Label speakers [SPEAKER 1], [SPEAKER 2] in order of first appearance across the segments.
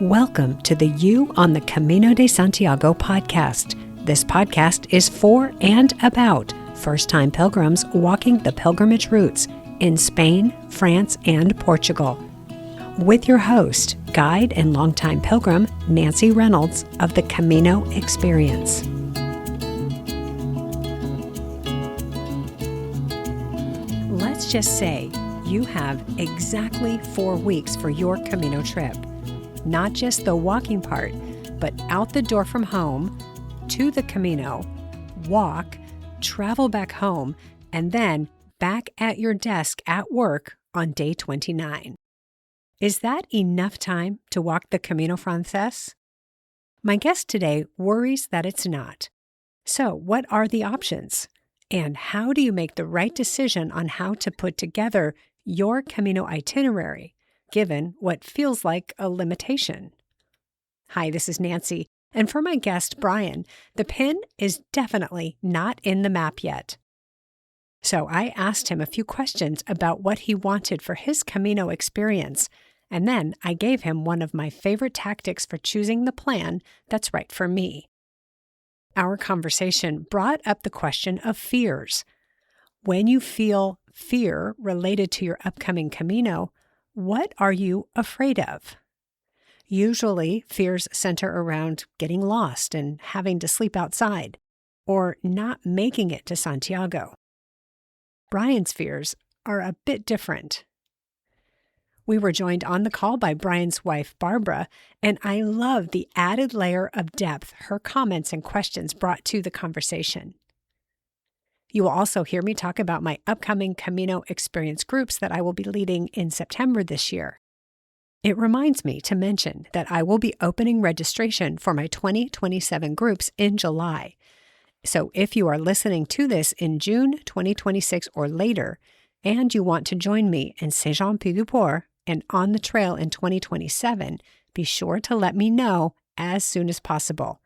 [SPEAKER 1] Welcome to the You on the Camino de Santiago podcast. This podcast is for and about first-time pilgrims walking the pilgrimage routes in Spain, France, and Portugal. With your host, guide and longtime pilgrim, Nancy Reynolds of the Camino Experience. Let's just say you have exactly 4 weeks for your Camino trip. Not just the walking part, but out the door from home, to the Camino, walk, travel back home, and then back at your desk at work on day 29. Is that enough time to walk the Camino Francés? My guest today worries that it's not. So, what are the options? And how do you make the right decision on how to put together your Camino itinerary, given what feels like a limitation? Hi, this is Nancy, and for my guest, Brian, the pin is definitely not in the map yet. So I asked him a few questions about what he wanted for his Camino experience, and then I gave him one of my favorite tactics for choosing the plan that's right for me. Our conversation brought up the question of fears. When you feel fear related to your upcoming Camino, what are you afraid of? Usually, fears center around getting lost and having to sleep outside, or not making it to Santiago. Brian's fears are a bit different. We were joined on the call by Brian's wife, Barbara, and I love the added layer of depth her comments and questions brought to the conversation. You will also hear me talk about my upcoming Camino Experience groups that I will be leading in September this year. It reminds me to mention that I will be opening registration for my 2027 groups in July. So if you are listening to this in June 2026 or later, and you want to join me in Saint-Jean-Pied-du-Port and on the trail in 2027, be sure to let me know as soon as possible.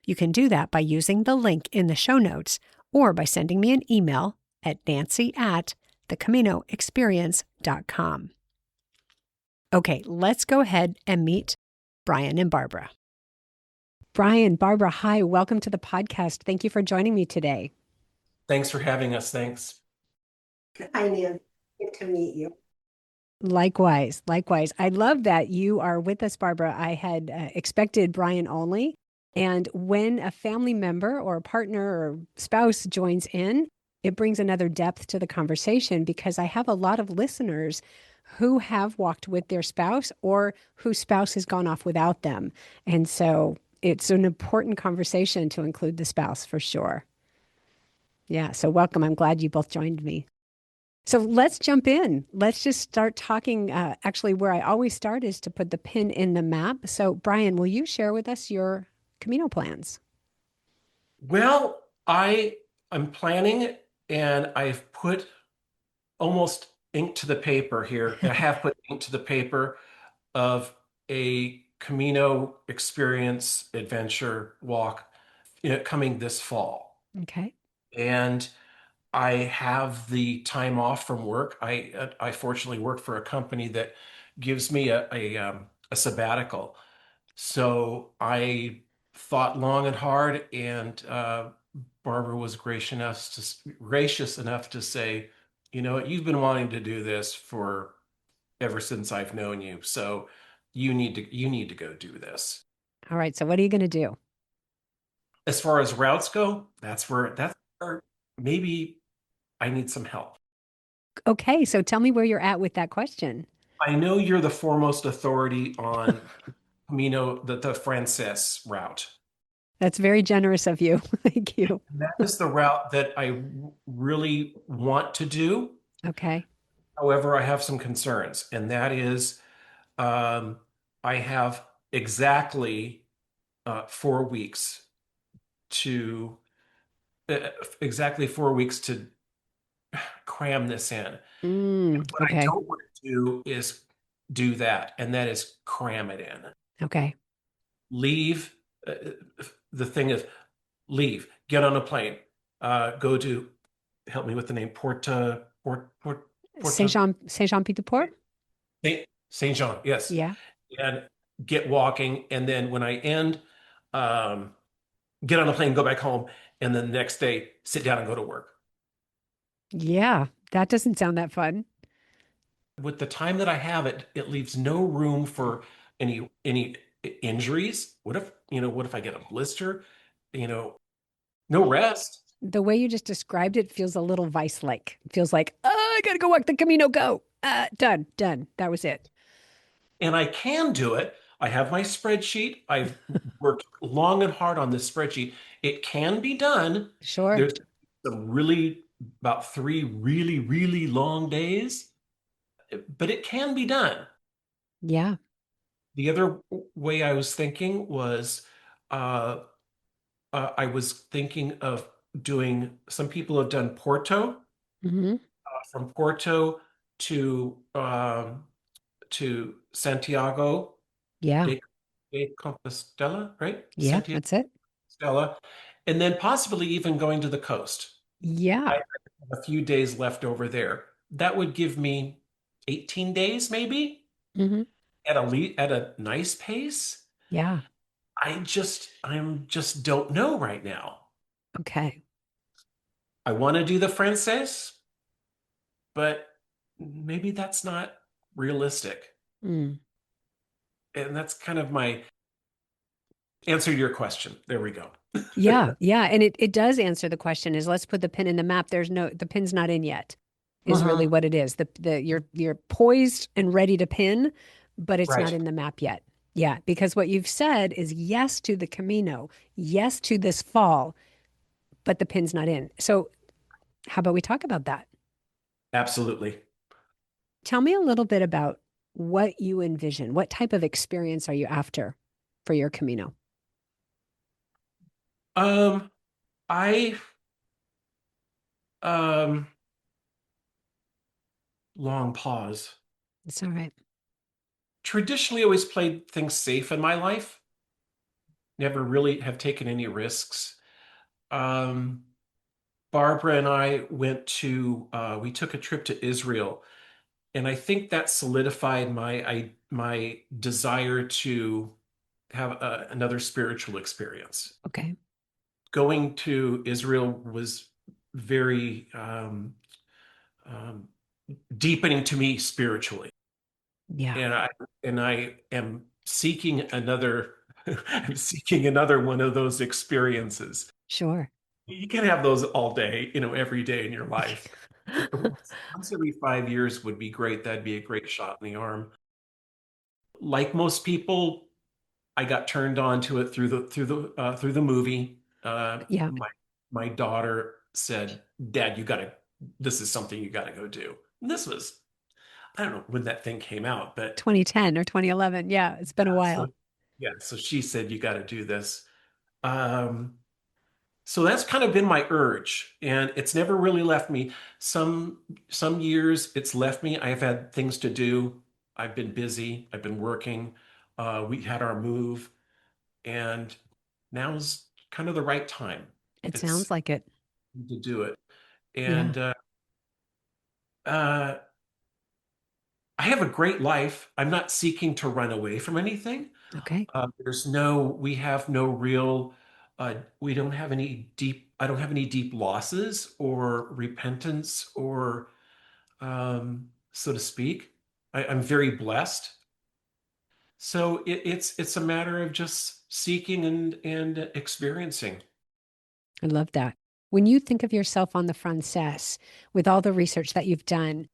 [SPEAKER 1] You can do that by using the link in the show notes or by sending me an email at nancy@thecaminoexperience.com. Okay, let's go ahead and meet Brian and Barbara. Brian, Barbara, hi, welcome to the podcast. Thank you for joining me today.
[SPEAKER 2] Thanks for having us. Thanks.
[SPEAKER 3] Hi, Nan. Good to meet you.
[SPEAKER 1] Likewise. I love that you are with us, Barbara. I had expected Brian only. And when a family member or a partner or spouse joins in, it brings another depth to the conversation because I have a lot of listeners who have walked with their spouse or whose spouse has gone off without them. And so it's an important conversation to include the spouse for sure. Yeah, so welcome. I'm glad you both joined me. So let's jump in. Let's just start talking. Actually, where I always start is to put the pin in the map. So Brian, will you share with us your Camino plans?
[SPEAKER 2] Well, I'm planning and I've put almost ink to the paper here. I have put ink to the paper of a Camino experience adventure walk, coming this fall.
[SPEAKER 1] Okay.
[SPEAKER 2] And I have the time off from work. I fortunately work for a company that gives me a sabbatical. So I thought long and hard, and Barbara was gracious enough to say, you know what, you've been wanting to do this for ever since I've known you, so you need to go do this.
[SPEAKER 1] All right. So what are you going to do?
[SPEAKER 2] As far as routes go, that's where maybe I need some help.
[SPEAKER 1] Okay. So tell me where you're at with that question.
[SPEAKER 2] I know you're the foremost authority on Camino, the Francés route.
[SPEAKER 1] That's very generous of you. Thank you.
[SPEAKER 2] And that is the route that I really want to do.
[SPEAKER 1] Okay.
[SPEAKER 2] However, I have some concerns, and that is I have exactly 4 weeks to cram this in. What
[SPEAKER 1] Okay.
[SPEAKER 2] I don't want to do is do that, and that is cram it in.
[SPEAKER 1] Okay.
[SPEAKER 2] Leave. The thing is, leave. Get on a plane. Go to. Help me with the name.
[SPEAKER 1] Saint-Jean-Pied-du-Port?
[SPEAKER 2] Saint Jean. Yes.
[SPEAKER 1] Yeah.
[SPEAKER 2] And get walking, and then when I end, um, get on a plane, go back home, and then the next day sit down and go to work.
[SPEAKER 1] Yeah, that doesn't sound that fun.
[SPEAKER 2] With the time that I have, it leaves no room for any injuries. What if I get a blister? You know, no rest.
[SPEAKER 1] The way you just described it feels a little vice-like. It feels like, oh, I gotta go walk the Camino. Go. Done, done. That was it.
[SPEAKER 2] And I can do it. I have my spreadsheet. I've worked long and hard on this spreadsheet. It can be done.
[SPEAKER 1] Sure.
[SPEAKER 2] There's about three really, really long days, but it can be done.
[SPEAKER 1] Yeah.
[SPEAKER 2] The other way I was thinking was uh, I was thinking of doing, some people have done Porto,
[SPEAKER 1] Hmm.
[SPEAKER 2] from Porto to Santiago
[SPEAKER 1] Yeah.
[SPEAKER 2] de, de Compostela, right?
[SPEAKER 1] Yeah.
[SPEAKER 2] Santiago
[SPEAKER 1] That's it.
[SPEAKER 2] de Compostela, and then possibly even going to the coast. I
[SPEAKER 1] Yeah.
[SPEAKER 2] have a few days left over there. That would give me 18 days, maybe,
[SPEAKER 1] Hmm.
[SPEAKER 2] at a nice pace.
[SPEAKER 1] Yeah.
[SPEAKER 2] I'm just don't know right now.
[SPEAKER 1] Okay.
[SPEAKER 2] I want to do the Frances, but maybe that's not realistic.
[SPEAKER 1] Mm.
[SPEAKER 2] And that's kind of my answer to your question. There we go.
[SPEAKER 1] Yeah. Yeah. And it does answer the question is let's put the pin in the map. The pin's not in yet, is really
[SPEAKER 2] Mhm.
[SPEAKER 1] what it is. You're poised and ready to pin, but it's not
[SPEAKER 2] Right.
[SPEAKER 1] in the map yet. Yeah. Because what you've said is yes to the Camino, yes to this fall, but the pin's not in. So how about we talk about that?
[SPEAKER 2] Absolutely.
[SPEAKER 1] Tell me a little bit about what you envision. What type of experience are you after for your Camino?
[SPEAKER 2] Um, I um long pause.
[SPEAKER 1] It's all right.
[SPEAKER 2] Traditionally always played things safe in my life. Never really have taken any risks. Um, Barbara and I we took a trip to Israel, and I think that solidified my desire to have another spiritual experience.
[SPEAKER 1] Okay.
[SPEAKER 2] Going to Israel was very um, deepening to me spiritually,
[SPEAKER 1] Yeah.
[SPEAKER 2] and I am seeking another I'm seeking another one of those experiences.
[SPEAKER 1] Sure.
[SPEAKER 2] You can have those all day, every day in your life. Once every 5 years would be great. That'd be a great shot in the arm. Like most people, I got turned on to it through the movie.
[SPEAKER 1] Yeah.
[SPEAKER 2] My daughter said, "Dad, you gotta. This is something you gotta go do." And this was, I don't know when that thing came out, but
[SPEAKER 1] 2010 or 2011. Yeah. It's been a
[SPEAKER 2] so
[SPEAKER 1] while.
[SPEAKER 2] yeah. So she said, "You got to do this." Um, So that's kind of been my urge, and it's never really left me. Some years it's left me. I've had things to do. I've been busy. I've been working. We had our move, and now's kind of the right time.
[SPEAKER 1] It
[SPEAKER 2] It's
[SPEAKER 1] sounds like it.
[SPEAKER 2] to do it.
[SPEAKER 1] Yeah.
[SPEAKER 2] And uh, I have a great life. I'm not seeking to run away from anything.
[SPEAKER 1] Okay.
[SPEAKER 2] We have no real, we don't have any deep, I don't have any deep losses or repentance or, so to speak. I'm very blessed. So it's a matter of just seeking and experiencing.
[SPEAKER 1] I love that. When you think of yourself on the Frances, with all the research that you've done,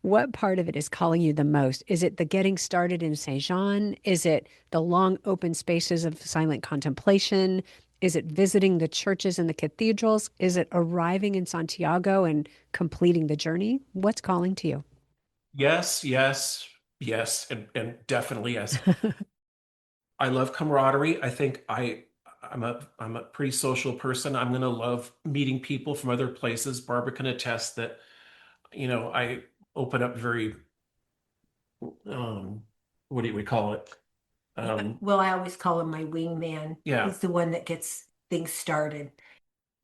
[SPEAKER 1] what part of it is calling you the most? Is it the getting started in Saint Jean? Is it the long open spaces of silent contemplation? Is it visiting the churches and the cathedrals? Is it arriving in Santiago and completing the journey? What's calling to you?
[SPEAKER 2] Yes, yes, yes, and definitely yes. I love camaraderie. I'm a pretty social person. I'm gonna love meeting people from other places. Barbara can attest that, I open up very, um, what do we call it?
[SPEAKER 3] Well, I always call him my wingman.
[SPEAKER 2] Yeah.
[SPEAKER 3] He's the one that gets things started.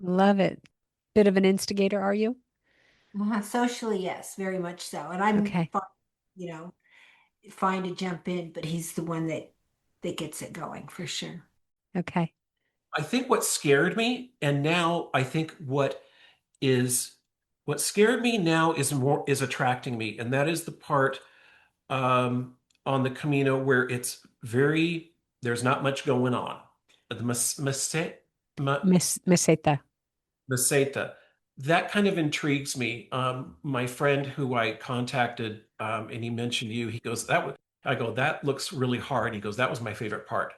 [SPEAKER 1] Love it. Bit of an instigator, are you?
[SPEAKER 3] Socially, yes, very much so. And I'm
[SPEAKER 1] Okay.
[SPEAKER 3] fine, you know, fine to jump in, but he's the one that that gets it going for sure.
[SPEAKER 1] Okay.
[SPEAKER 2] I think what scared me, and now I think is what scared me now is attracting me, and that is the part um, on the Camino where there's not much going on. The
[SPEAKER 1] Meseta.
[SPEAKER 2] Meseta, that kind of intrigues me. My friend who I contacted, and he mentioned you, he goes, I go, that looks really hard. He goes, that was my favorite part.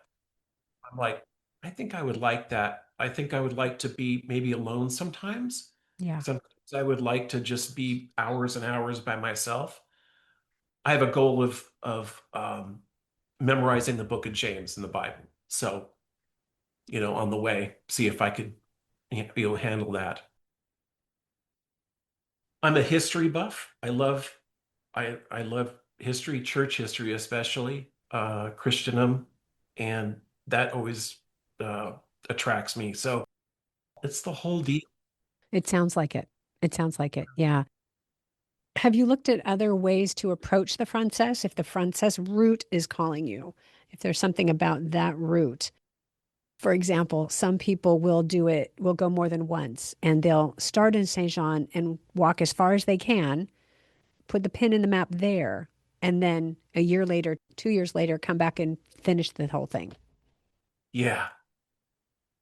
[SPEAKER 2] I'm like, I think I would like that. I think I would like to be maybe alone sometimes.
[SPEAKER 1] Yeah.
[SPEAKER 2] Sometimes I would like to just be hours and hours by myself. I have a goal of memorizing the book of James in the Bible. So, on the way, see if I could be able to handle that. I'm a history buff. I love history, church history especially, Christendom, and that always uh, attracts me. So it's the whole deal.
[SPEAKER 1] It sounds like it. It sounds like it. Yeah. Have you looked at other ways to approach the Frances if the Frances route is calling you? If there's something about that route. For example, some people will go more than once, and they'll start in Saint Jean and walk as far as they can, put the pin in the map there, and then a year later, 2 years later, come back and finish the whole thing.
[SPEAKER 2] Yeah.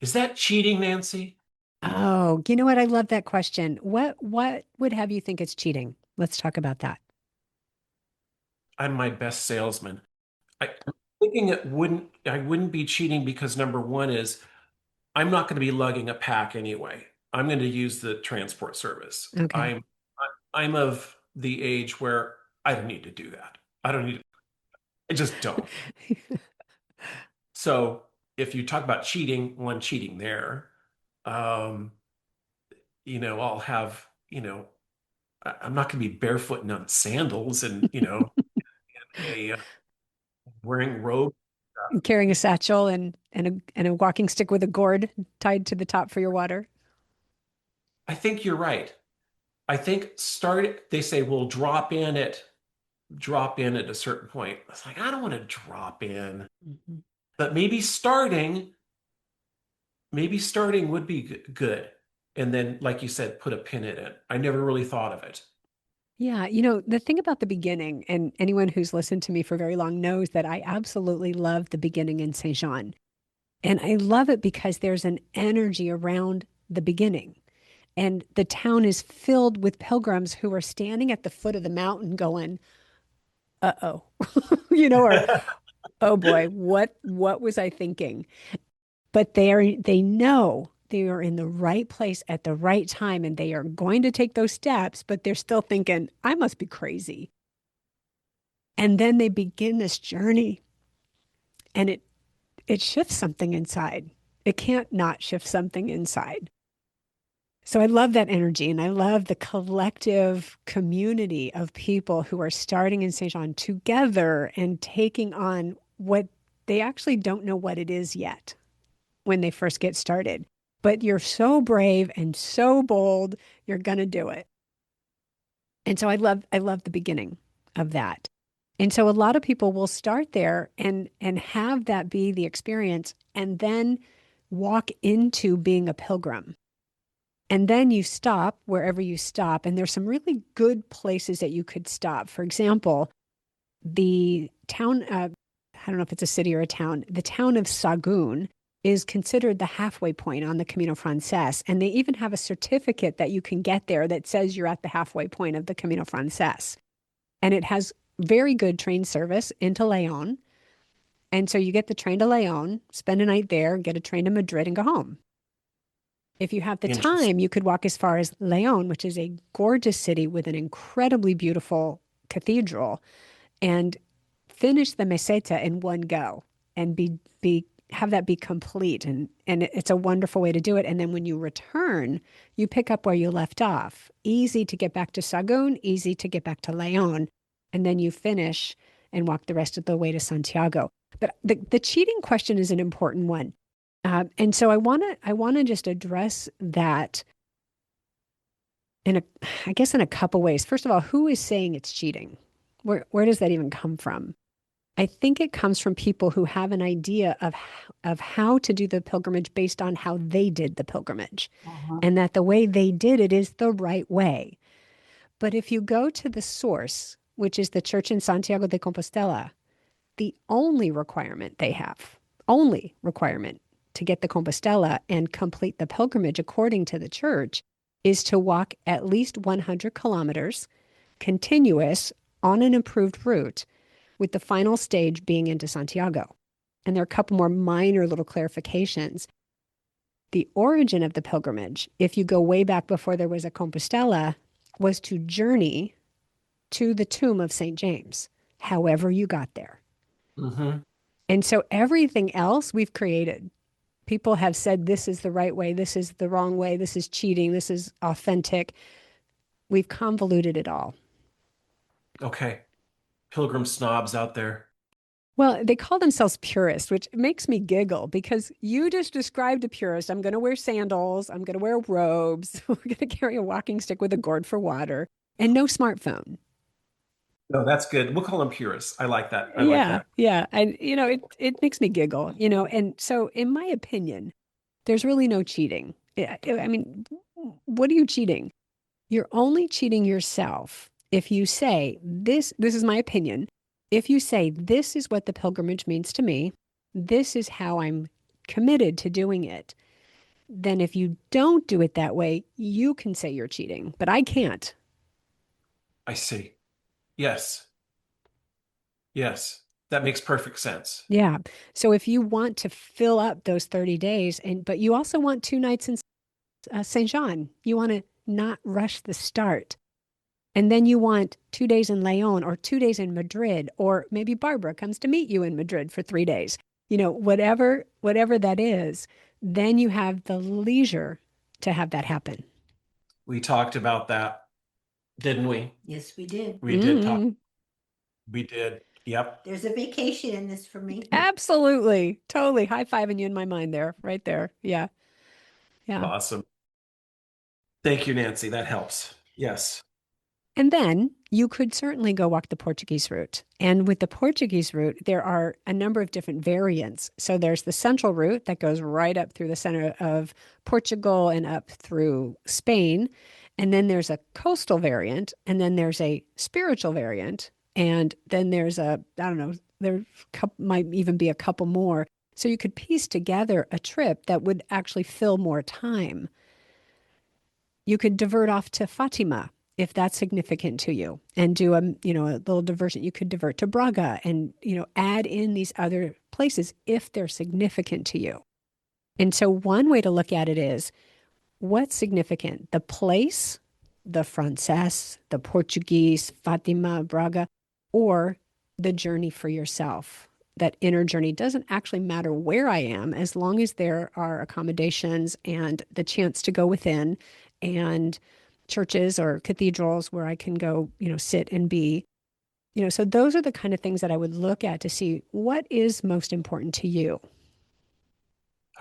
[SPEAKER 2] Is that cheating, Nancy?
[SPEAKER 1] Oh, you know what? I love that question. What would have you think it's cheating? Let's talk about that.
[SPEAKER 2] I'm my best salesman. I'm thinking I wouldn't be cheating because number one is I'm not going to be lugging a pack anyway. I'm going to use the transport service.
[SPEAKER 1] Okay.
[SPEAKER 2] I'm of the age where I don't need to do that. I don't need I just don't. So if you talk about cheating, one cheating there, um, I'll have, I'm not going to be barefoot and on sandals and, a wearing robe.
[SPEAKER 1] Carrying a satchel and a walking stick with a gourd tied to the top for your water.
[SPEAKER 2] I think you're right. I think they say, well, drop in at a certain point. It's like, I don't want to drop in,
[SPEAKER 1] Mhm.
[SPEAKER 2] but maybe starting would be good. And then, like you said, put a pin in it. I never really thought of it.
[SPEAKER 1] Yeah, the thing about the beginning, and anyone who's listened to me for very long knows that I absolutely love the beginning in Saint Jean. And I love it because there's an energy around the beginning. And the town is filled with pilgrims who are standing at the foot of the mountain going, uh-oh, or oh boy, what was I thinking? But they know they are in the right place at the right time and they are going to take those steps, but they're still thinking, I must be crazy. And then they begin this journey and it shifts something inside. It can't not shift something inside. So I love that energy and I love the collective community of people who are starting in Saint Jean together and taking on what they actually don't know what it is yet when they first get started. But you're so brave and so bold, you're going to do it. And so I love the beginning of that. And so a lot of people will start there and have that be the experience and then walk into being a pilgrim. And then you stop wherever you stop. And there's some really good places that you could stop. For example, the town, I don't know if it's a city or a town, the town of Sagun is considered the halfway point on the Camino Francés. And they even have a certificate that you can get there that says you're at the halfway point of the Camino Francés. And it has very good train service into Leon. And so you get the train to Leon, spend a night there, get a train to Madrid and go home. If you have the
[SPEAKER 2] Interesting.
[SPEAKER 1] time, you could walk as far as Leon, which is a gorgeous city with an incredibly beautiful cathedral, and finish the meseta in one go and be have that be complete. And it's a wonderful way to do it. And then when you return, you pick up where you left off. Easy to get back to Sagun, easy to get back to Leon, and then you finish and walk the rest of the way to Santiago. But the cheating question is an important one. And so I want to just address that I guess in a couple ways. First of all, who is saying it's cheating? Where does that even come from? I think it comes from people who have an idea of how to do the pilgrimage based on how they did the pilgrimage,
[SPEAKER 3] Uh-huh.
[SPEAKER 1] and that the way they did it is the right way. But if you go to the source, which is the church in Santiago de Compostela, the only requirement to get the Compostela and complete the pilgrimage according to the church is to walk at least 100 kilometers continuous on an improved route, with the final stage being into Santiago. And there are a couple more minor little clarifications. The origin of the pilgrimage, if you go way back before there was a Compostela, was to journey to the tomb of St. James, however you got there.
[SPEAKER 2] Hmm.
[SPEAKER 1] And so everything else we've created. People have said this is the right way, this is the wrong way, this is cheating, this is authentic. We've convoluted it all.
[SPEAKER 2] Okay. Pilgrim snobs out there.
[SPEAKER 1] Well, they call themselves purists, which makes me giggle because you just described a purist. I'm going to wear sandals, I'm going to wear robes, I'm going to carry a walking stick with a gourd for water, and no smartphone.
[SPEAKER 2] No, that's good. We'll call them purists. I like that. I like
[SPEAKER 1] Yeah,
[SPEAKER 2] that.
[SPEAKER 1] yeah. And, it makes me giggle, And so, in my opinion, there's really no cheating. I mean, what are you cheating? You're only cheating yourself if you say, this is my opinion. If you say, this is what the pilgrimage means to me, this is how I'm committed to doing it, then if you don't do it that way, you can say you're cheating, but I can't.
[SPEAKER 2] I see. Yes. Yes. That makes perfect sense.
[SPEAKER 1] Yeah. So if you want to fill up those 30 days, but you also want 2 nights in St. John, you want to not rush the start. And then you want 2 days in Leon or 2 days in Madrid, or maybe Barbara comes to meet you in Madrid for 3 days. Whatever that is, then you have the leisure to have that happen.
[SPEAKER 2] We talked about that, didn't we?
[SPEAKER 3] Yes, we did.
[SPEAKER 2] We did talk.
[SPEAKER 1] Mm,
[SPEAKER 2] We did. Yep.
[SPEAKER 3] There's a vacation in this for me.
[SPEAKER 1] absolutely. Totally. High fiving you in my mind there, right there. Yeah. Yeah.
[SPEAKER 2] Awesome. Thank you, Nancy. That helps. Yes.
[SPEAKER 1] And then you could certainly go walk the Portuguese route. And with the Portuguese route, there are a number of different variants. So there's the central route that goes right up through the center of Portugal and up through Spain. And then there's a coastal variant. And then there's a spiritual variant. And then there's I don't know, there might even be a couple more. So you could piece together a trip that would actually fill more time. You could divert off to Fatima if that's significant to you and do a little diversion. You could divert to Braga and, add in these other places if they're significant to you. And so one way to look at it is what's significant? The place, the Francés, the Portuguese, Fatima, Braga, or the journey for yourself. That inner journey doesn't actually matter where I am as long as there are accommodations and the chance to go within and churches or cathedrals where I can go, sit and be. So those are the kind of things that I would look at to see what is most important to you.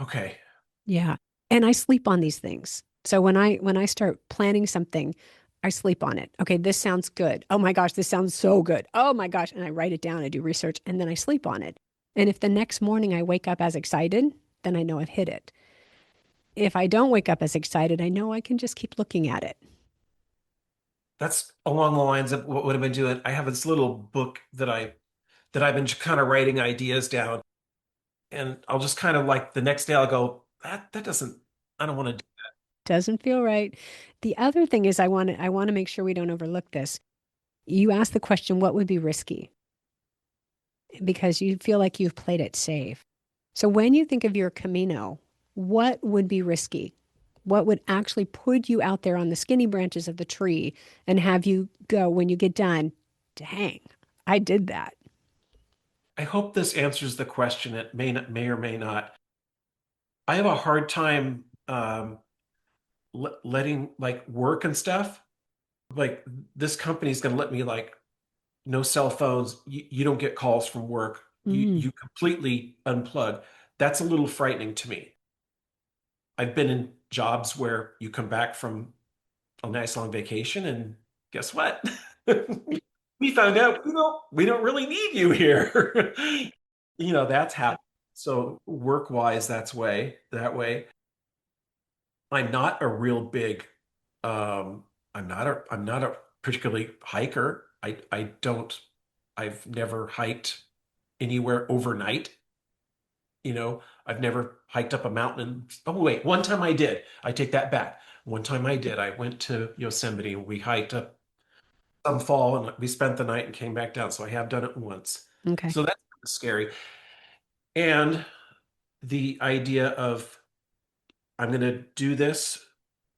[SPEAKER 2] Okay.
[SPEAKER 1] Yeah. And I sleep on these things. So when I start planning something, I sleep on it. Okay, this sounds good. Oh my gosh, this sounds so good. Oh my gosh. And I write it down, I do research, and then I sleep on it. And if the next morning I wake up as excited, then I know I've hit it. If I don't wake up as excited, I know I can just keep looking at it.
[SPEAKER 2] That's along the lines of what I've been doing. I have this little book that I've been kind of writing ideas down, and I'll just kind of like the next day I'll go, that doesn't, I don't want to do.
[SPEAKER 1] Doesn't feel right. The other thing is I want to make sure we don't overlook this. You asked the question, what would be risky? Because you feel like you've played it safe. So when you think of your Camino, what would be risky? What would actually put you out there on the skinny branches of the tree and have you go when you get done, dang, I did that.
[SPEAKER 2] I hope this answers the question. It may or may not. I have a hard time letting like work and stuff. Like this company's going to let me like no cell phones. You don't get calls from work.
[SPEAKER 1] Mm,
[SPEAKER 2] You completely unplug. That's a little frightening to me. I've been in jobs where you come back from a nice long vacation and guess what? we found out we don't really need you here. That's happened. So work-wise, that way. I'm not a real big I'm not a particularly hiker. I've never hiked anywhere overnight. I've never hiked up a mountain. Oh, wait, one time I did. I take that back. One time I did. I went to Yosemite. We hiked up some fall and we spent the night and came back down. So I have done it once.
[SPEAKER 1] Okay.
[SPEAKER 2] So that's scary. And the idea of I'm going to do this,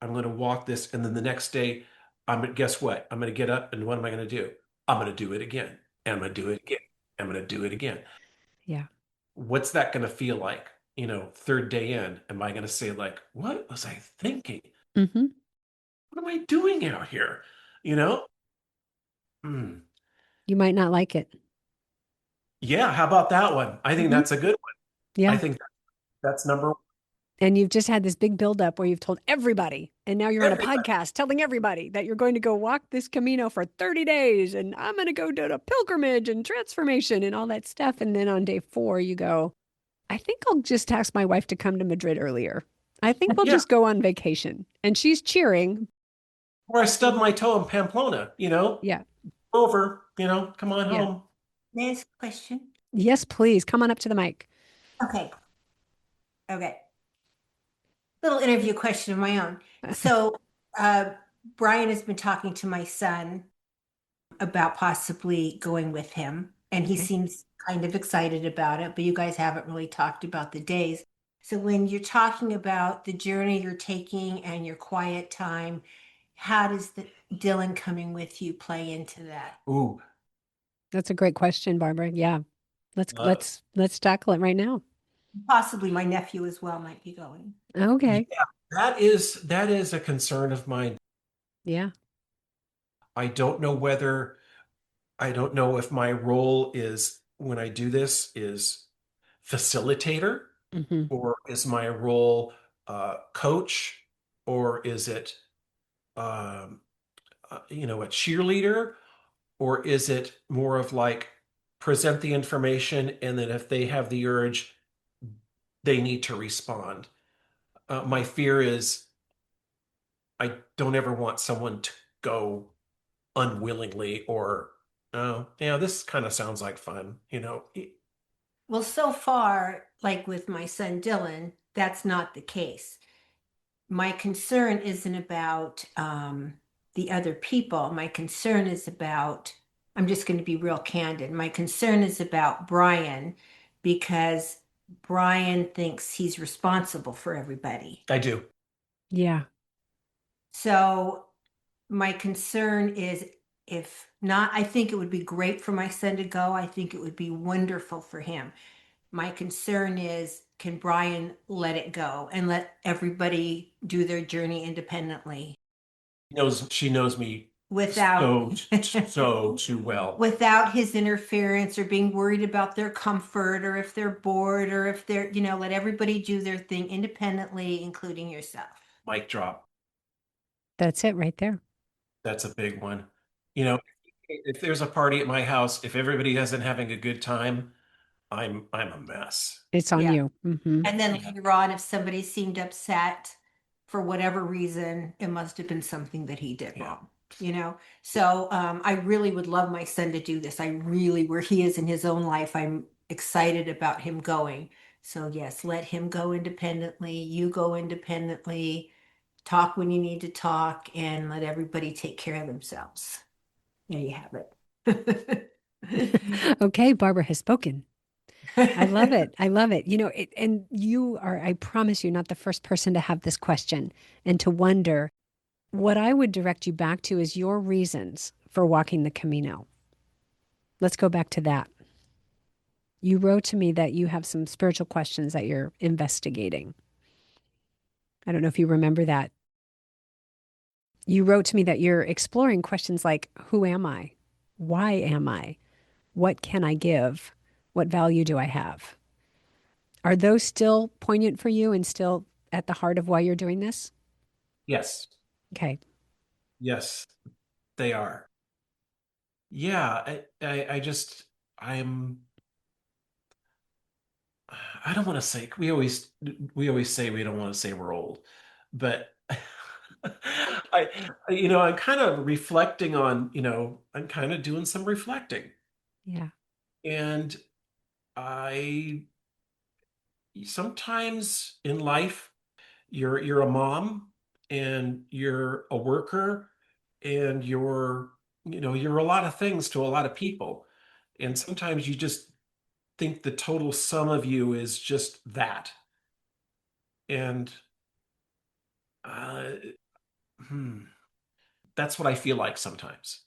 [SPEAKER 2] I'm going to walk this, and then the next day, guess what? I'm going to get up and what am I going to do? I'm going to do it again. And I'm going to do it again. I'm going to do it again.
[SPEAKER 1] Yeah.
[SPEAKER 2] What's that going to feel like? Third day in, am I going to say like, what was I thinking?
[SPEAKER 1] Hmm.
[SPEAKER 2] What am I doing out here? You know? Hmm.
[SPEAKER 1] You might not like it.
[SPEAKER 2] Yeah, how about that one? I think
[SPEAKER 1] Hmm.
[SPEAKER 2] that's a good one. I
[SPEAKER 1] Yeah.
[SPEAKER 2] think that's number one.
[SPEAKER 1] And you've just had this big buildup where you've told everybody, and now you're on a
[SPEAKER 2] Everybody.
[SPEAKER 1] podcast telling everybody that you're going to go walk this Camino for 30 days, and I'm going to go do a pilgrimage and transformation and all that stuff. And then on day 4, you go, I think I'll just ask my wife to come to Madrid earlier. I think we'll
[SPEAKER 2] Yeah.
[SPEAKER 1] just go on vacation. And she's cheering.
[SPEAKER 2] Or I stubbed my toe in Pamplona,
[SPEAKER 1] Yeah.
[SPEAKER 2] over, come on
[SPEAKER 1] Yeah.
[SPEAKER 2] home.
[SPEAKER 3] May I ask a question?
[SPEAKER 1] Yes, please. Come on up to the mic.
[SPEAKER 3] Okay. Okay. Little interview question of my own. So, uh, Brian has been talking to my son about possibly going with him, and he
[SPEAKER 1] Okay.
[SPEAKER 3] seems kind of excited about it, but you guys haven't really talked about the days. So, when you're talking about the journey you're taking and your quiet time, how does the Dylan coming with you play into that?
[SPEAKER 2] Ooh,
[SPEAKER 1] That's a great question, Barbara. Yeah. Let's
[SPEAKER 2] uh,
[SPEAKER 1] let's let's tackle it right now.
[SPEAKER 3] Possibly my nephew as well might be going.
[SPEAKER 2] yeah,
[SPEAKER 1] Okay.
[SPEAKER 2] that is a concern of mine.
[SPEAKER 1] Yeah.
[SPEAKER 2] I don't know whether I don't know if my role is when I do this is facilitator
[SPEAKER 1] Hmm.
[SPEAKER 2] or is my role coach or is it um, a cheerleader or is it more of like present the information and then if they have the urge, they need to respond. My fear is I don't ever want someone to go unwillingly or, oh, yeah, this kind of sounds like fun.
[SPEAKER 3] Well, so far, like with my son Dylan, that's not the case. My concern isn't about the other people. My concern is about, I'm just going to be real candid. My concern is about Brian because Brian thinks he's responsible for everybody.
[SPEAKER 2] I do.
[SPEAKER 1] Yeah.
[SPEAKER 3] So my concern is if not, I think it would be great for my son to go. I think it would be wonderful for him. My concern is, can Brian let it go and let everybody do their journey independently
[SPEAKER 2] She knows me
[SPEAKER 3] without
[SPEAKER 2] so too well.
[SPEAKER 3] without his interference or being worried about their comfort or if they're bored or if they're, let everybody do their thing independently, including yourself.
[SPEAKER 2] Mic drop.
[SPEAKER 1] That's it right there.
[SPEAKER 2] That's a big one. You know, if there's a party at my house, if everybody isn't having a good time, I'm a mess.
[SPEAKER 1] It's on
[SPEAKER 3] Yeah.
[SPEAKER 1] you. Hmm.
[SPEAKER 3] And then
[SPEAKER 2] Yeah.
[SPEAKER 3] later on, if somebody seemed upset for whatever reason, it must have been something that he did
[SPEAKER 2] Yeah.
[SPEAKER 3] wrong. So I really would love my son to do this. I really, where he is in his own life, I'm excited about him going. So yes, let him go independently. You go independently. Talk when you need to talk, and let everybody take care of themselves. There you have it.
[SPEAKER 1] Okay, Barbara has spoken. I love it. I love it. And you are, I promise you, not the first person to have this question and to wonder. What I would direct you back to is your reasons for walking the Camino. Let's go back to that. You wrote to me that you have some spiritual questions that you're investigating. I don't know if you remember that. You wrote to me that you're exploring questions like, who am I? Why am I? What can I give? What value do I have? Are those still poignant for you and still at the heart of why you're doing this?
[SPEAKER 2] Yes.
[SPEAKER 1] Okay.
[SPEAKER 2] Yes, they are. yeah, I just I'm I don't want to say we always say we don't want to say we're old, but I'm kind of reflecting on, I'm kind of doing some reflecting.
[SPEAKER 1] Yeah,
[SPEAKER 2] And I sometimes in life you're a mom and you're a worker and you're a lot of things to a lot of people. And sometimes you just think the total sum of you is just that. And uh, hmm, that's what I feel like sometimes.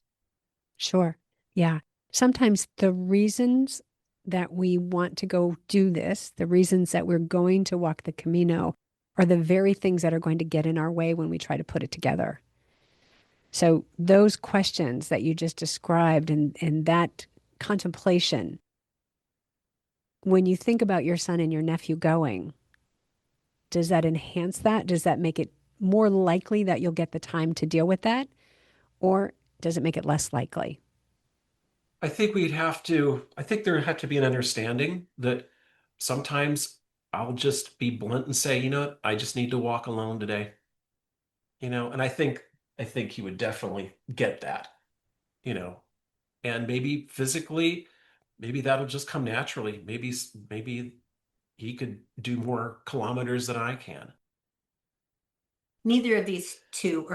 [SPEAKER 1] sure. Yeah. Sometimes the reasons that we want to go do this, the reasons that we're going to walk the Camino, are the very things that are going to get in our way when we try to put it together. So those questions that you just described and that contemplation, when you think about your son and your nephew going, does that enhance that? Does that make it more likely that you'll get the time to deal with that? Or does it make it less likely?
[SPEAKER 2] I think there had to be an understanding that sometimes I'll just be blunt and say, what, I just need to walk alone today. And I think he would definitely get that, you know, and maybe physically, maybe that'll just come naturally. Maybe he could do more kilometers than I can.
[SPEAKER 3] Neither of these two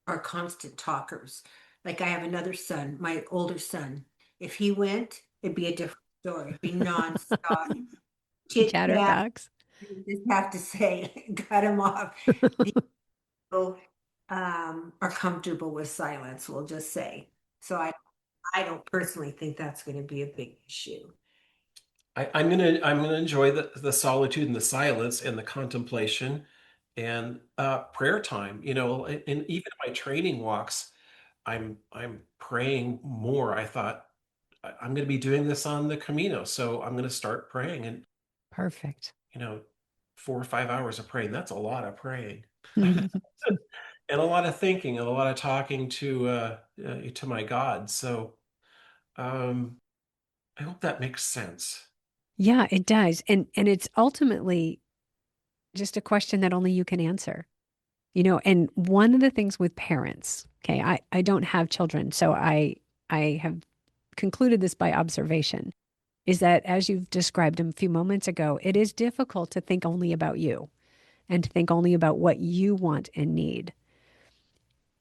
[SPEAKER 3] are constant talkers. Like I have another son, my older son. If he went, it'd be a different story. It'd be nonstop chit chat.
[SPEAKER 1] Chatterbox.
[SPEAKER 3] You just have to say, cut him off. The people are comfortable with silence, we'll just say. So I don't personally think that's going to be a big issue.
[SPEAKER 2] I'm gonna enjoy the solitude and the silence and the contemplation and prayer time. And even my training walks, I'm praying more. I thought I'm going to be doing this on the Camino, so I'm going to start praying, and
[SPEAKER 1] Perfect.
[SPEAKER 2] you know, 4 or 5 hours of praying. That's a lot of praying, and a lot of thinking, and a lot of talking to my God. So um, I hope that makes sense.
[SPEAKER 1] Yeah, it does. And it's ultimately just a question that only you can answer. And one of the things with parents, okay, I don't have children, so I have concluded this by observation, is that as you've described a few moments ago, it is difficult to think only about you and to think only about what you want and need.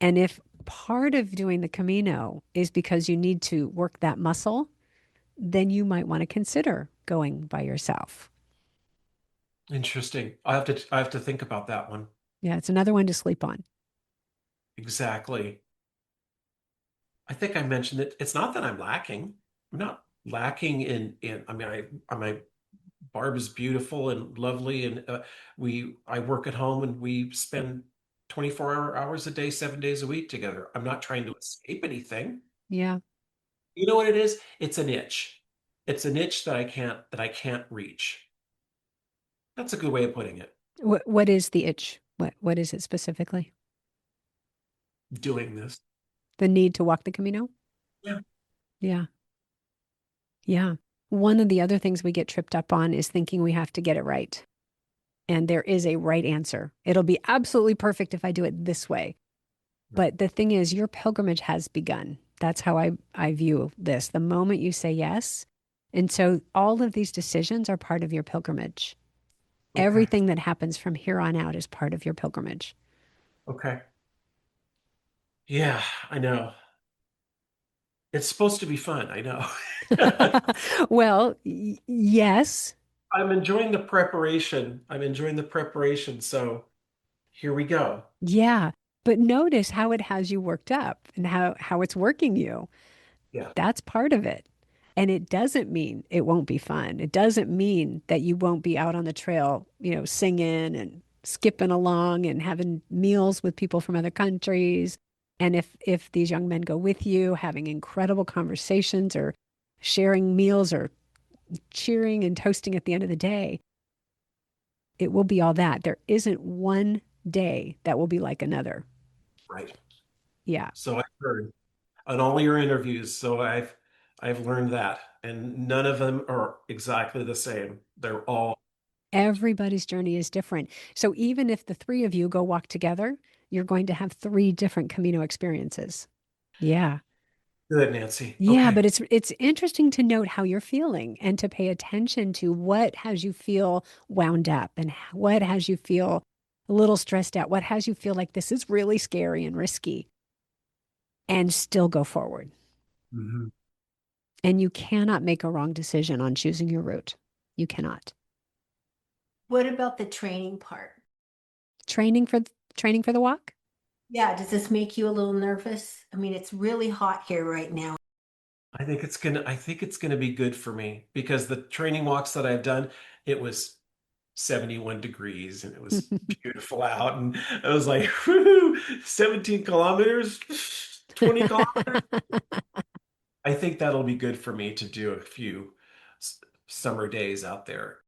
[SPEAKER 1] And if part of doing the Camino is because you need to work that muscle, then you might want to consider going by yourself.
[SPEAKER 2] Interesting. I have to think about that one.
[SPEAKER 1] Yeah, it's another one to sleep on.
[SPEAKER 2] Exactly. I think I mentioned it. It's not that I'm lacking. I'm not lacking in. I mean, my Barb is beautiful and lovely, and I work at home, and we spend 24 hours a day, 7 days a week together. I'm not trying to escape anything.
[SPEAKER 1] Yeah.
[SPEAKER 2] You know what it is? It's an itch. It's an itch that I can't reach. That's a good way of putting it.
[SPEAKER 1] What is the itch? What is it specifically?
[SPEAKER 2] Doing this.
[SPEAKER 1] The need to walk the Camino?
[SPEAKER 2] Yeah.
[SPEAKER 1] Yeah. Yeah. One of the other things we get tripped up on is thinking we have to get it right. And there is a right answer. It'll be absolutely perfect if I do it this way.
[SPEAKER 2] Right.
[SPEAKER 1] But the thing is, your pilgrimage has begun. That's how I view this. The moment you say yes. And so all of these decisions are part of your pilgrimage.
[SPEAKER 2] Okay.
[SPEAKER 1] Everything that happens from here on out is part of your pilgrimage.
[SPEAKER 2] Okay. Yeah, I know. It's supposed to be fun. I know.
[SPEAKER 1] Well, yes.
[SPEAKER 2] I'm enjoying the preparation. I'm enjoying the preparation. So here we go.
[SPEAKER 1] Yeah. But notice how it has you worked up and how it's working you.
[SPEAKER 2] Yeah.
[SPEAKER 1] That's part of it. And it doesn't mean it won't be fun. It doesn't mean that you won't be out on the trail, singing and skipping along and having meals with people from other countries. And if these young men go with you, having incredible conversations or sharing meals or cheering and toasting at the end of the day, it will be all that. There isn't one day that will be like another.
[SPEAKER 2] Right.
[SPEAKER 1] Yeah.
[SPEAKER 2] So I heard. on all your interviews. So I've learned that, and none of them are exactly the same. They're all
[SPEAKER 1] Everybody's journey is different. So even if the three of you go walk together, you're going to have three different Camino experiences. Yeah.
[SPEAKER 2] good, Nancy.
[SPEAKER 1] Yeah,
[SPEAKER 2] Okay.
[SPEAKER 1] but it's interesting to note how you're feeling and to pay attention to what has you feel wound up and what has you feel a little stressed out, what has you feel like this is really scary and risky and still go forward.
[SPEAKER 2] Mhm.
[SPEAKER 1] And you cannot make a wrong decision on choosing your route. You cannot.
[SPEAKER 3] What about the training part?
[SPEAKER 1] Training for training for the walk?
[SPEAKER 3] Yeah, does this make you a little nervous? I mean, it's really hot here right now.
[SPEAKER 2] I think it's gonna be good for me because the training walks that I've done, it was 71 degrees and it was beautiful out. And I was like, whoo, 17 kilometers, 20 kilometers. I think that'll be good for me to do a few s- summer days out there.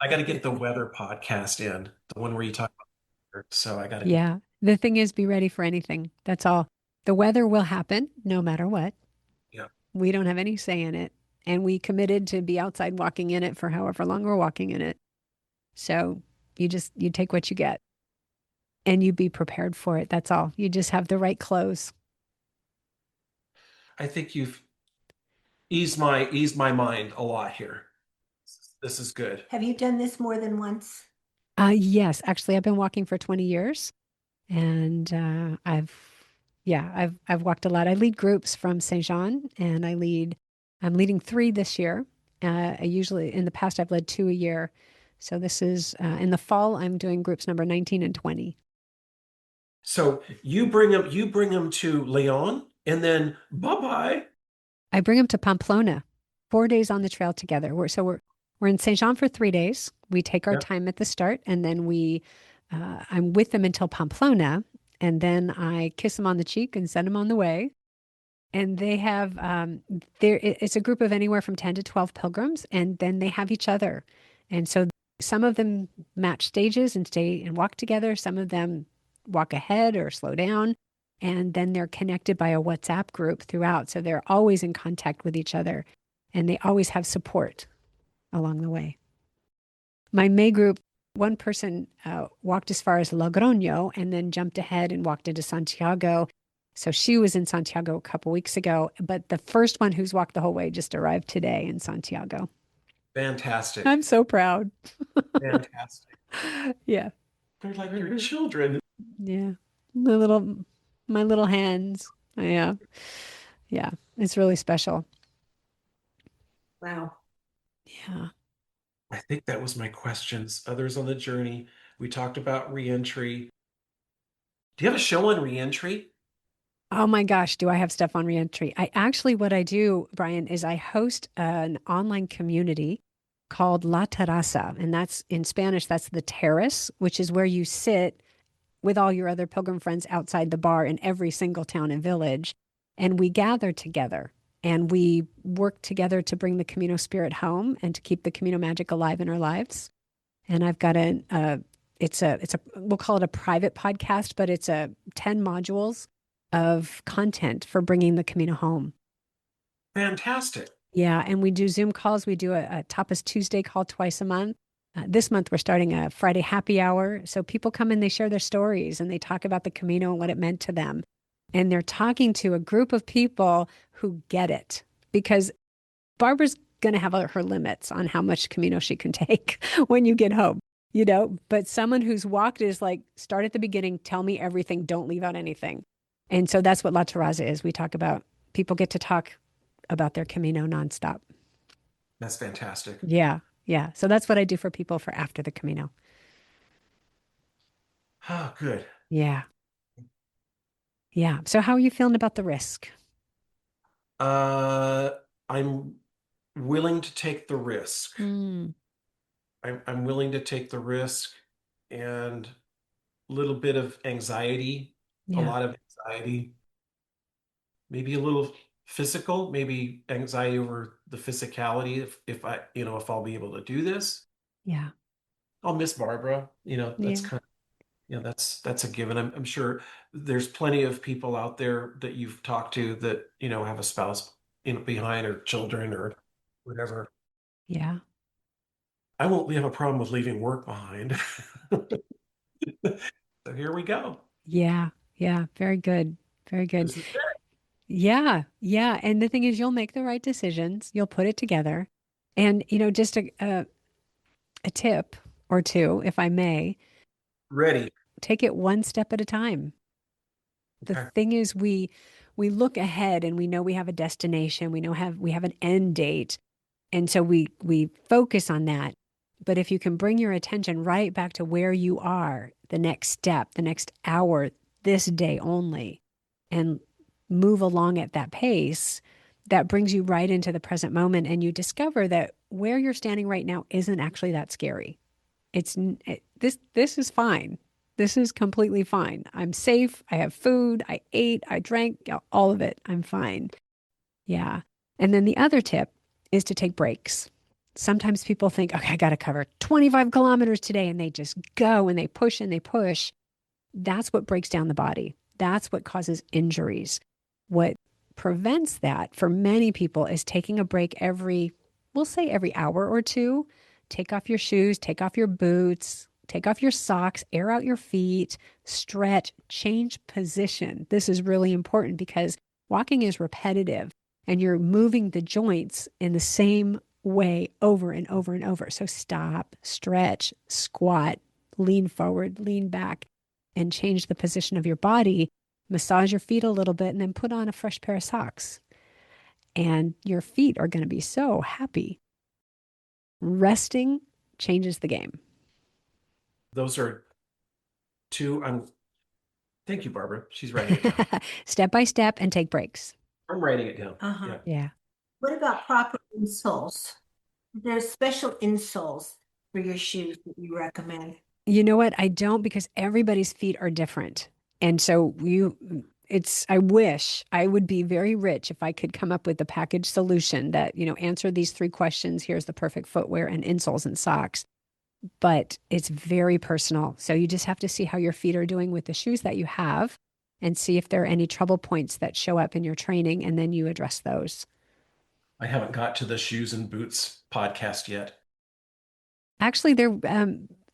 [SPEAKER 2] I got to get the weather podcast in, the one where you talk about weather. So I got to get,
[SPEAKER 1] Yeah. The thing is, be ready for anything. That's all. The weather will happen no matter what.
[SPEAKER 2] yeah.
[SPEAKER 1] We don't have any say in it. And we committed to be outside walking in it for however long we're walking in it. So you take what you get and you be prepared for it. That's all. You just have the right clothes.
[SPEAKER 2] I think you've eased my mind a lot here. This is good.
[SPEAKER 3] Have you done this more than once?
[SPEAKER 1] Yes, actually, I've been walking for 20 years and I've walked a lot. I lead groups from Saint Jean and I'm leading three this year. I usually, in the past, I've led two a year. So this is, in the fall, I'm doing groups number 19 and 20.
[SPEAKER 2] So you bring them to Leon and then bye-bye.
[SPEAKER 1] I bring them to Pamplona, 4 days on the trail together. We're in Saint Jean for 3 days. We take our
[SPEAKER 2] Yeah.
[SPEAKER 1] time at the start, and then I'm with them until Pamplona, and then I kiss them on the cheek and send them on the way. And they have it's a group of anywhere from 10 to 12 pilgrims, and then they have each other. And so some of them match stages and stay and walk together. Some of them walk ahead or slow down. And then they're connected by a WhatsApp group throughout. So they're always in contact with each other and they always have support along the way. My May group, one person walked as far as Logroño and then jumped ahead and walked into Santiago. So she was in Santiago a couple weeks ago, but the first one who's walked the whole way just arrived today in Santiago.
[SPEAKER 2] Fantastic.
[SPEAKER 1] I'm so proud.
[SPEAKER 2] Fantastic.
[SPEAKER 1] Yeah.
[SPEAKER 2] They're like your children.
[SPEAKER 1] Yeah. My little my little hands. Yeah. Yeah. It's really special.
[SPEAKER 3] Wow.
[SPEAKER 1] Yeah.
[SPEAKER 2] I think that was my questions. Others on the journey. We talked about reentry. Do you have a show on reentry?
[SPEAKER 1] Oh my gosh, do I have stuff on reentry? What I do, Brian, is I host an online community called La Terraza. And that's in Spanish, that's the terrace, which is where you sit with all your other pilgrim friends outside the bar in every single town and village. And we gather together and we work together to bring the Camino spirit home and to keep the Camino magic alive in our lives. And I've got we'll call it a private podcast, but it's 10 modules of content for bringing the Camino home.
[SPEAKER 2] Fantastic.
[SPEAKER 1] Yeah, and we do Zoom calls. We do a Tapas Tuesday call twice a month. This month, we're starting a Friday happy hour. So people come in, they share their stories, and they talk about the Camino and what it meant to them. And they're talking to a group of people who get it because Barbara's going to have her limits on how much Camino she can take when you get home, But someone who's walked is like, start at the beginning, tell me everything, don't leave out anything. And so that's what La Terraza is. We talk about, people get to talk about their Camino nonstop.
[SPEAKER 2] That's fantastic.
[SPEAKER 1] Yeah. Yeah. So that's what I do for people for after the Camino.
[SPEAKER 2] Oh, good.
[SPEAKER 1] Yeah. Yeah. So how are you feeling about the risk?
[SPEAKER 2] Uh, I'm willing to take the risk.
[SPEAKER 1] Mm,
[SPEAKER 2] I'm willing to take the risk and a little bit of anxiety, a
[SPEAKER 1] yeah.
[SPEAKER 2] lot of anxiety, maybe a little physical, maybe anxiety over the physicality if I, if I'll be able to do this.
[SPEAKER 1] Yeah.
[SPEAKER 2] I'll miss Barbara. That's
[SPEAKER 1] Yeah.
[SPEAKER 2] kind of Yeah, that's a given. I'm sure there's plenty of people out there that you've talked to that, have a spouse, behind or children or whatever.
[SPEAKER 1] Yeah.
[SPEAKER 2] I won't have a problem with leaving work behind. So here we go.
[SPEAKER 1] Yeah. Yeah. Very good. Very good.
[SPEAKER 2] This is it.
[SPEAKER 1] Yeah. Yeah. And the thing is, you'll make the right decisions. You'll put it together. And, just a tip or two, if I may,
[SPEAKER 2] Ready.
[SPEAKER 1] take it one step at a time. The
[SPEAKER 2] Okay.
[SPEAKER 1] thing is, we look ahead and we know we have a destination. We have an end date. And so we focus on that. But if you can bring your attention right back to where you are, the next step, the next hour, this day only, and move along at that pace, that brings you right into the present moment. And you discover that where you're standing right now isn't actually that scary. This is fine. This is completely fine. I'm safe. I have food. I ate. I drank. All of it. I'm fine. Yeah. And then the other tip is to take breaks. Sometimes people think, okay, I got to cover 25 kilometers today. And they just go and they push and they push. That's what breaks down the body. That's what causes injuries. What prevents that for many people is taking a break we'll say every hour or two. Take off your shoes, take off your boots, take off your socks, air out your feet, stretch, change position. This is really important because walking is repetitive and you're moving the joints in the same way over and over and over. So stop, stretch, squat, lean forward, lean back, and change the position of your body. Massage your feet a little bit and then put on a fresh pair of socks. And your feet are going to be so happy. Resting changes the game.
[SPEAKER 2] Those are two. Thank you, Barbara. She's writing it down.
[SPEAKER 1] Step by step and take breaks.
[SPEAKER 2] I'm writing it down.
[SPEAKER 3] Uh-huh.
[SPEAKER 2] Yeah.
[SPEAKER 1] Yeah.
[SPEAKER 3] What about proper insoles? There's special insoles for your shoes that you recommend.
[SPEAKER 1] You know what? I don't because everybody's feet are different. And so I wish I would be very rich if I could come up with a package solution that, answer these three questions. Here's the perfect footwear and insoles and socks. But it's very personal. So you just have to see how your feet are doing with the shoes that you have and see if there are any trouble points that show up in your training. And then you address those.
[SPEAKER 2] I haven't got to the shoes and boots podcast yet.
[SPEAKER 1] Actually,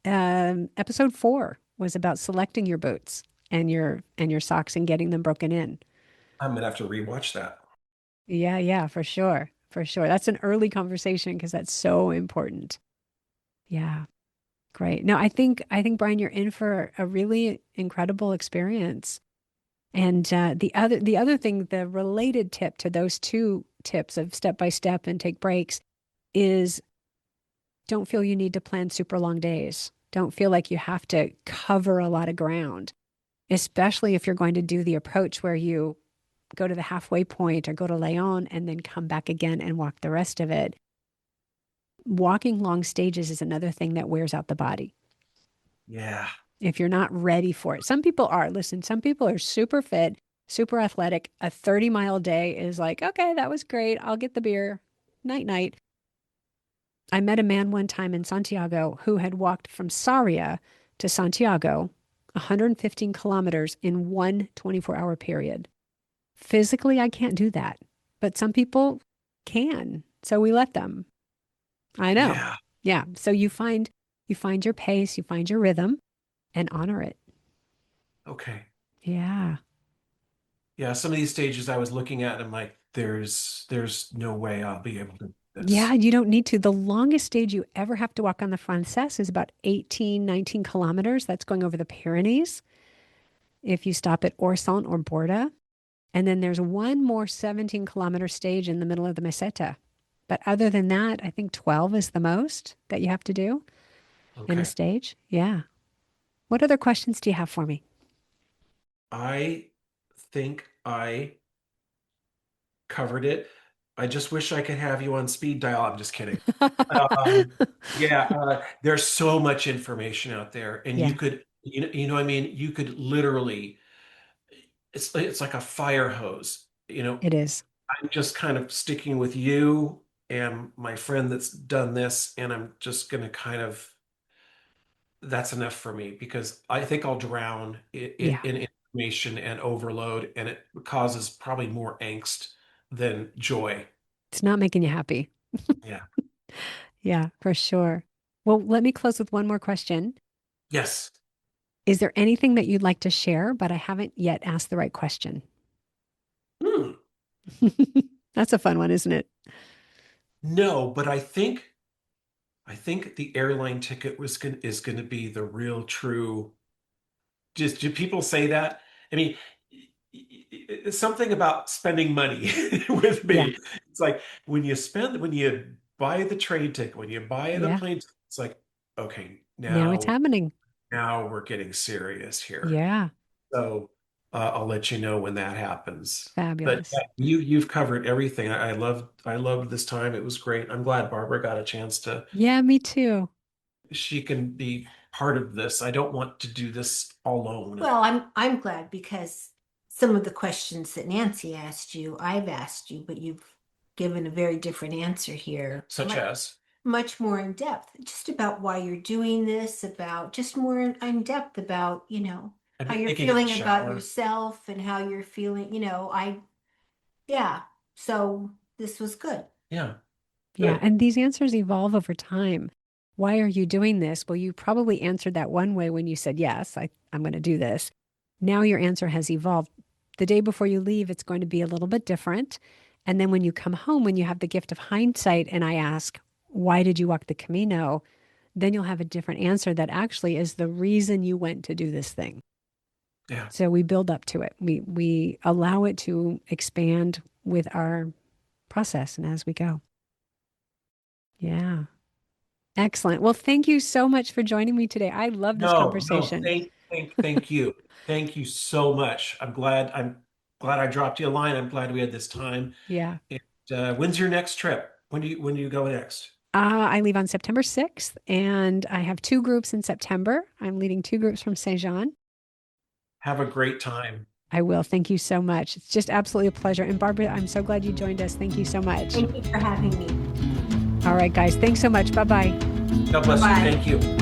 [SPEAKER 1] episode 4 was about selecting your boots and your socks and getting them broken in.
[SPEAKER 2] I'm gonna have to rewatch that.
[SPEAKER 1] Yeah, yeah, for sure. For sure. That's an early conversation because that's so important. Yeah, great. No, I think Brian, you're in for a really incredible experience. And the other thing, the related tip to those two tips of step by step and take breaks is don't feel you need to plan super long days. Don't feel like you have to cover a lot of ground, especially if you're going to do the approach where you go to the halfway point or go to Leon and then come back again and walk the rest of it. Walking long stages is another thing that wears out the body
[SPEAKER 2] Yeah.
[SPEAKER 1] if you're not ready for it. Some people are. Listen, some people are super fit, super athletic. A 30-mile day is like, okay, that was great. I'll get the beer. Night, night. I met a man one time in Santiago who had walked from Sarria to Santiago, 115 kilometers in one 24-hour period. Physically, I can't do that, but some people can. So we let them. I know.
[SPEAKER 2] Yeah.
[SPEAKER 1] Yeah. So you find your pace, you find your rhythm and honor it.
[SPEAKER 2] Okay.
[SPEAKER 1] Yeah.
[SPEAKER 2] Yeah. Some of these stages I was looking at, and I'm like, there's no way I'll be able to do
[SPEAKER 1] Yeah,
[SPEAKER 2] this.
[SPEAKER 1] you don't need to. The longest stage you ever have to walk on the Frances is about 18, 19 kilometers. That's going over the Pyrenees. If you stop at Orson or Borda. And then there's one more 17-kilometer stage in the middle of the Meseta. But other than that, I think 12 is the most that you have to do in a
[SPEAKER 2] Okay.
[SPEAKER 1] stage. Yeah. What other questions do you have for me?
[SPEAKER 2] I think I covered it. I just wish I could have you on speed dial. I'm just kidding. Um, yeah, there's so much information out there, and you
[SPEAKER 1] Yeah,
[SPEAKER 2] could, what I mean, you could literally, it's like a fire hose.
[SPEAKER 1] it is.
[SPEAKER 2] I'm just kind of sticking with you and my friend that's done this, and I'm just gonna kind of that's enough for me because I think I'll drown
[SPEAKER 1] Yeah.
[SPEAKER 2] in information and overload, and it causes probably more angst than joy.
[SPEAKER 1] It's not making you happy.
[SPEAKER 2] Yeah.
[SPEAKER 1] Yeah, for sure. Well, let me close with one more question.
[SPEAKER 2] Yes.
[SPEAKER 1] Is there anything that you'd like to share, but I haven't yet asked the right question?
[SPEAKER 2] Hmm.
[SPEAKER 1] That's a fun one, isn't it?
[SPEAKER 2] No, but I think the airline ticket is going to be the real true. Just do people say that? I mean, it's something about spending money with
[SPEAKER 1] Yeah.
[SPEAKER 2] me. It's like when you buy the train ticket, when you buy the
[SPEAKER 1] Yeah.
[SPEAKER 2] plane ticket, it's like, okay,
[SPEAKER 1] Now it's happening.
[SPEAKER 2] now we're getting serious here.
[SPEAKER 1] Yeah.
[SPEAKER 2] So I'll let you know when that happens. But yeah,
[SPEAKER 1] Fabulous.
[SPEAKER 2] you've covered everything. I loved this time. It was great. I'm glad Barbara got a chance to.
[SPEAKER 1] Yeah, me too.
[SPEAKER 2] She can be part of this. I don't want to do this alone.
[SPEAKER 3] Well, I'm glad because some of the questions that Nancy asked you, I've asked you, but you've given a very different answer here.
[SPEAKER 2] Such as
[SPEAKER 3] Much more in depth, just about why you're doing this, about just more in depth about,
[SPEAKER 2] I've
[SPEAKER 3] how
[SPEAKER 2] been
[SPEAKER 3] you're
[SPEAKER 2] thinking in the
[SPEAKER 3] feeling about
[SPEAKER 2] shower.
[SPEAKER 3] yourself and how you're feeling, yeah. So this was good.
[SPEAKER 2] Yeah,
[SPEAKER 1] Yeah.
[SPEAKER 2] good.
[SPEAKER 1] And these answers evolve over time. Why are you doing this? Well, you probably answered that one way when you said, yes, I'm going to do this. Now your answer has evolved. The day before you leave, it's going to be a little bit different. And then when you come home, when you have the gift of hindsight, and I ask, why did you walk the Camino? Then you'll have a different answer that actually is the reason you went to do this thing.
[SPEAKER 2] Yeah.
[SPEAKER 1] So we build up to it. We allow it to expand with our process and as we go. Yeah. Excellent. Well, thank you so much for joining me today. I love this
[SPEAKER 2] No, no,
[SPEAKER 1] conversation.
[SPEAKER 2] thank you. Thank you so much. I'm glad I dropped you a line. I'm glad we had this time.
[SPEAKER 1] Yeah.
[SPEAKER 2] And when's your next trip? When do you go next?
[SPEAKER 1] I leave on September 6th, and I have two groups in September. I'm leading two groups from Saint Jean.
[SPEAKER 2] Have a great time.
[SPEAKER 1] I will. Thank you so much. It's just absolutely a pleasure. And Barbara, I'm so glad you joined us. Thank you so much.
[SPEAKER 3] Thank you for having me.
[SPEAKER 1] All right, guys. Thanks so much. Bye bye.
[SPEAKER 2] God bless you.
[SPEAKER 3] Bye-bye.
[SPEAKER 2] Thank you.